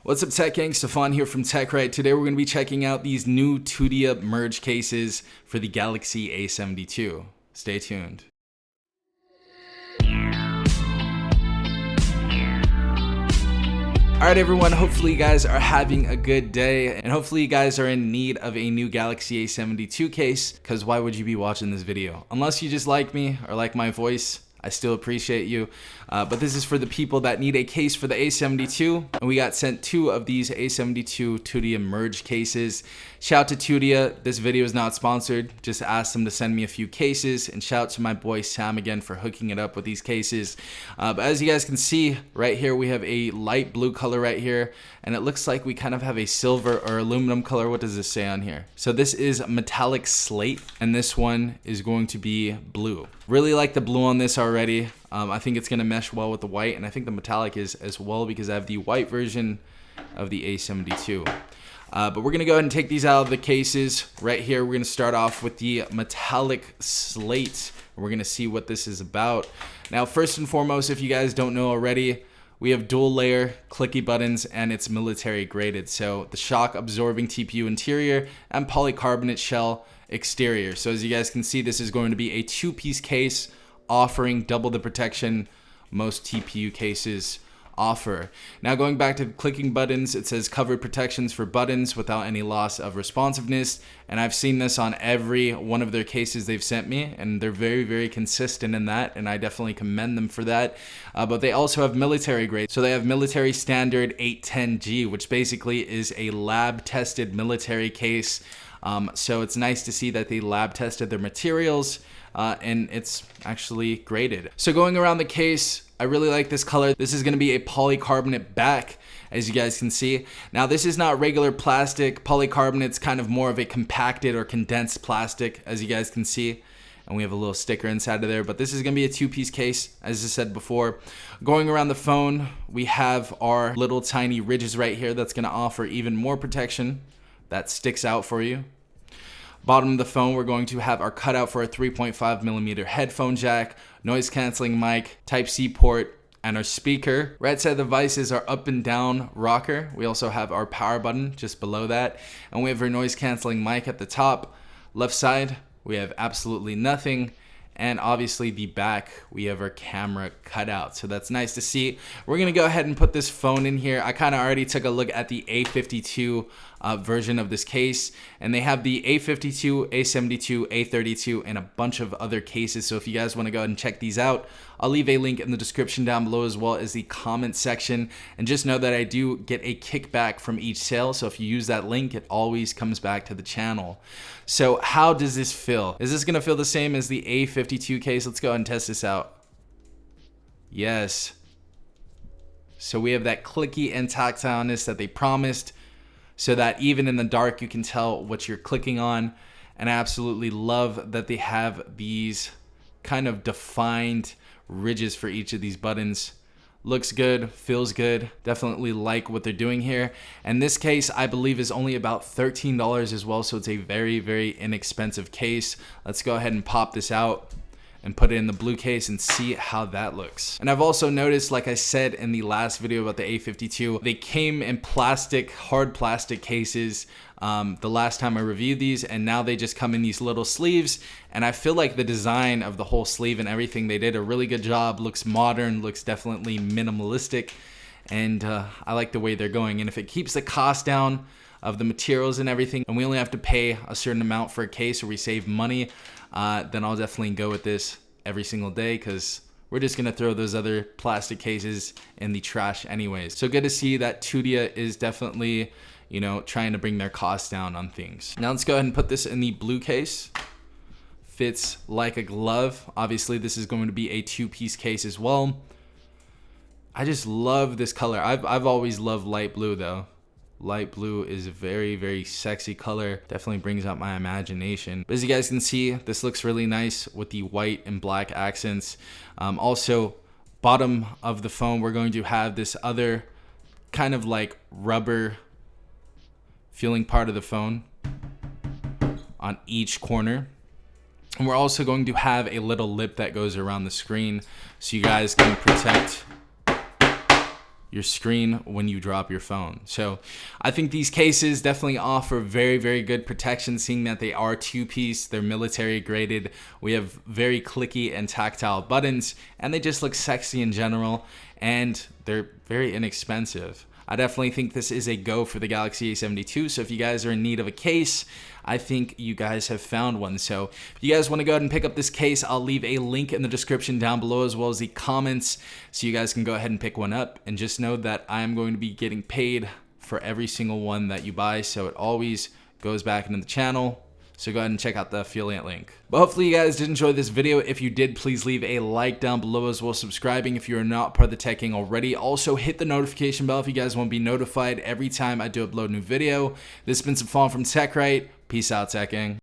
What's up, Tech Gang? Stefan here from TechRight. Today we're going to be checking out these new Tudia merge cases for the Galaxy A72. Stay tuned. Alright everyone, hopefully you guys are having a good day, and hopefully you guys are in need of a new Galaxy A72 case, because why would you be watching this video? Unless you just like me or like my voice. I still appreciate you, but this is for the people that need a case for the A72, and we got sent 2 of these A72 Tudia merge cases. Shout out to Tudia. This video is not sponsored, just asked them to send me a few cases, and shout out to my boy Sam again for hooking it up with these cases. But as you guys can see right here, we have a light blue color right here, and it looks like we kind of have a silver or aluminum color. What does this say on here? So this is metallic slate, and this one is going to be blue. Really like the blue on this already. I think it's going to mesh well with the white, and I think the metallic is as well because I have the white version of the A72. But we're going to go ahead and take these out of the cases. Right here, we're going to start off with the metallic slate. We're going to see what this is about. Now, first and foremost, if you guys don't know already, we have dual layer clicky buttons, and it's military graded. So the shock absorbing TPU interior and polycarbonate shell exterior. So as you guys can see, this is going to be a 2-piece case offering double the protection most TPU cases offer. Now going back to clicking buttons, it says covered protections for buttons without any loss of responsiveness, and I've seen this on every one of their cases they've sent me, and they're very consistent in that, and I definitely commend them for that. But they also have military grade, so they have military standard 810G, which basically is a lab tested military case. So it's nice to see that they lab tested their materials, and it's actually graded. So going around the case, I really like this color. This is going to be a polycarbonate back, as you guys can see. Now this is not regular plastic. Polycarbonate's kind of more of a compacted or condensed plastic, as you guys can see. And we have a little sticker inside of there, but this is going to be a 2-piece case, as I said before. Going around the phone, we have our little tiny ridges right here that's going to offer even more protection that sticks out for you. Bottom of the phone, we're going to have our cutout for a 3.5mm headphone jack, noise canceling mic, Type-C port, and our speaker. Right side of the device is our up and down rocker. We also have our power button just below that, and we have our noise canceling mic at the top. Left side, we have absolutely nothing. And obviously the back, we have our camera cutout. So that's nice to see. We're gonna go ahead and put this phone in here. I kind of already took a look at the A52 version of this case, and they have the A52, A72, A32, and a bunch of other cases. So if you guys wanna go ahead and check these out, I'll leave a link in the description down below as well as the comment section. And just know that I do get a kickback from each sale. So if you use that link, it always comes back to the channel. So how does this feel? Is this gonna feel the same as the A52 case? Let's go ahead and test this out. Yes. So we have that clicky and tactileness that they promised, so that even in the dark you can tell what you're clicking on. And I absolutely love that they have these kind of defined ridges for each of these buttons. Looks good, feels good. Definitely like what they're doing here. And this case, I believe, is only about $13 as well, so it's a very inexpensive case. Let's go ahead and pop this out and put it in the blue case and see how that looks. And I've also noticed, like I said in the last video about the A52, they came in plastic, hard plastic cases the last time I reviewed these, and now they just come in these little sleeves. And I feel like the design of the whole sleeve and everything, they did a really good job. Looks modern, looks definitely minimalistic, and I like the way they're going. And if it keeps the cost down of the materials and everything, and we only have to pay a certain amount for a case, or we save money, then I'll definitely go with this every single day, because we're just gonna throw those other plastic cases in the trash anyways. So good to see that Tudia is definitely, you know, trying to bring their costs down on things. Now let's go ahead and put this in the blue case. Fits like a glove. Obviously this is going to be a 2-piece case as well. I just love this color. I've always loved light blue though. Light blue is a very sexy color. Definitely brings out my imagination. But as you guys can see, this looks really nice with the white and black accents. Also, bottom of the phone, we're going to have this other kind of like rubber feeling part of the phone on each corner. And we're also going to have a little lip that goes around the screen so you guys can protect your screen when you drop your phone. So I think these cases definitely offer very, very good protection, seeing that they are two-piece, they're military graded, we have very clicky and tactile buttons, and they just look sexy in general, and they're very inexpensive. I definitely think this is a go for the Galaxy A72, so if you guys are in need of a case, I think you guys have found one. So if you guys want to go ahead and pick up this case, I'll leave a link in the description down below as well as the comments, so you guys can go ahead and pick one up. And just know that I am going to be getting paid for every single one that you buy, so it always goes back into the channel. So go ahead and check out the affiliate link. But hopefully you guys did enjoy this video. If you did, please leave a like down below as well as subscribing if you are not part of the Tech Gang already. Also hit the notification bell if you guys want to be notified every time I do upload a new video. This has been some fun from TechRight. Peace out, Tech Gang.